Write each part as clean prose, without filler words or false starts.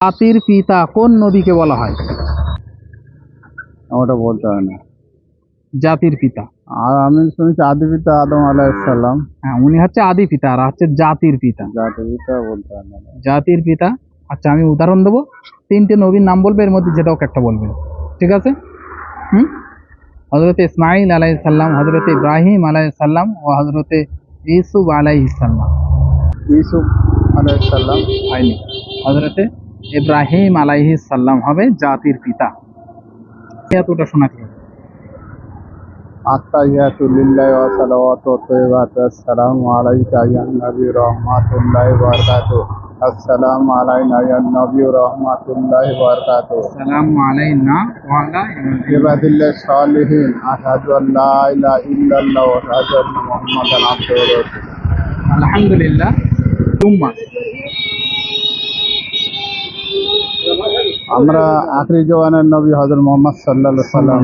জাতির পিতা কোন নবীকে বলা হয়? ওটা বলতে হয় না। জাতির পিতা, আর আমি শুনেছি আদি পিতা আদম আলাইহিসসালাম। হ্যাঁ উনি হচ্ছে আদি পিতা আর হচ্ছে জাতির পিতা। জাতির পিতা বলতে হয় না। জাতির পিতা। আচ্ছা আমি উদাহরণ দেবো, 3টে নবীর নাম বলবে, এর মধ্যে যেটা হোক একটা বলবে, ঠিক আছে? হজরতে ইসমাইল আলাইহিসসালাম, হজরতে ইব্রাহিম আলাইহিসসালাম ও হজরতে ইউসুফ আলাইহিসসালাম। ইউসুফ আলাইহিসসালাম হয়নি, হজরতে ইব্রাহিম আলাইহিসসালাম হবে জাতির পিতা। এতটা শোনাতে হবে। আত্তাহিয়াতু লিল্লাহি ওয়া সালাওয়াতু ওয়া তাইয়্যিবাতু আসসালামু আলাইকা আইয়ুহান নবী রাহমাতুল্লাহি ওয়া বারাকাতুহু। আসসালামু আলাইনা আইয়ুহান নবী রাহমাতুল্লাহি ওয়া বারাকাতুহু। আসসালামু আলাইনা ওয়া আলা ইবাদিল্লাহিস সালিহিন। আশহাদু আল্লা ইলাহা ইল্লাল্লাহ ওয়া আশহাদু আন্না মুহাম্মাদান আবদুহু ওয়া রাসূলুহু। আলহামদুলিল্লাহ। তুম্মা আমরা আখরি জওয়ানের নবী হযরত মুহাম্মদ সাল্লাল্লাহু আলাইহি সাল্লাম।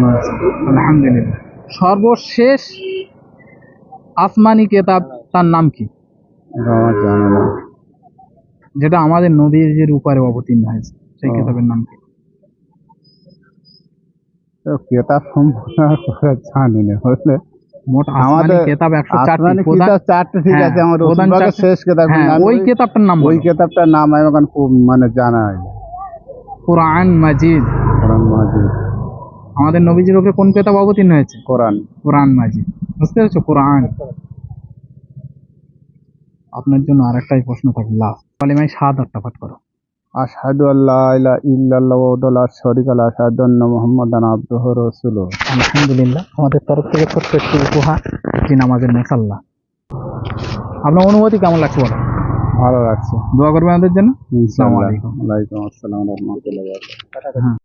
আলহামদুলিল্লাহ। সর্বশেষ আসমানি কিতাব তার নাম কি? জানা না। যেটা আমাদের নবীর উপরে অবতীর্ণ হয়েছে, সেই কিতাবের নাম কি? কিতাব সম্পর্কে জানি না। বুঝলে মোট আমাদের কিতাব 104টি। প্রধান 4টি, ঠিক আছে। আমার প্রধান রসুলবাগের শেষ কিতাব, ওই কিতাবটার নাম ওই বলো। কিতাবটার নাম আমি এখন খুব জানা হয় না। কোরআন মাজিদ। কোরআন মাজিদ। আমাদের নবীজির উপরে কোন কিতাব অবতীর্ণ হয়েছে? কোরআন। কোরআন মাজিদ। বুঝতে পেরেছো? কোরআন। আপনার জন্য আরেকটাই প্রশ্ন থাকবে, লাস্ট কালিমায়ে শাহাদাতটা পাঠ করো। আশহাদু আল্লা ইলাহা ইল্লাল্লাহু ওয়াহদাহু লা শারীকা লাহু ওয়া আশহাদু আন্না মুহাম্মাদান আবদুহু ওয়া রাসূলুহু। আলহামদুলিল্লাহ। আমাদের তরফ থেকে ছোট্ট একটি উপহার, একটি নামাজের মুসাল্লা। আপনার অনুভূতি কেমন লাগছে বলো? ভালো লাগছে। দোয়া করবেন আমাদের জন্য। ইনশাআল্লাহ। আসসালামু আলাইকুম। ওয়ালাইকুম আসসালাম ওয়া রাহমাতুল্লাহি ওয়া বারাকাতুহু।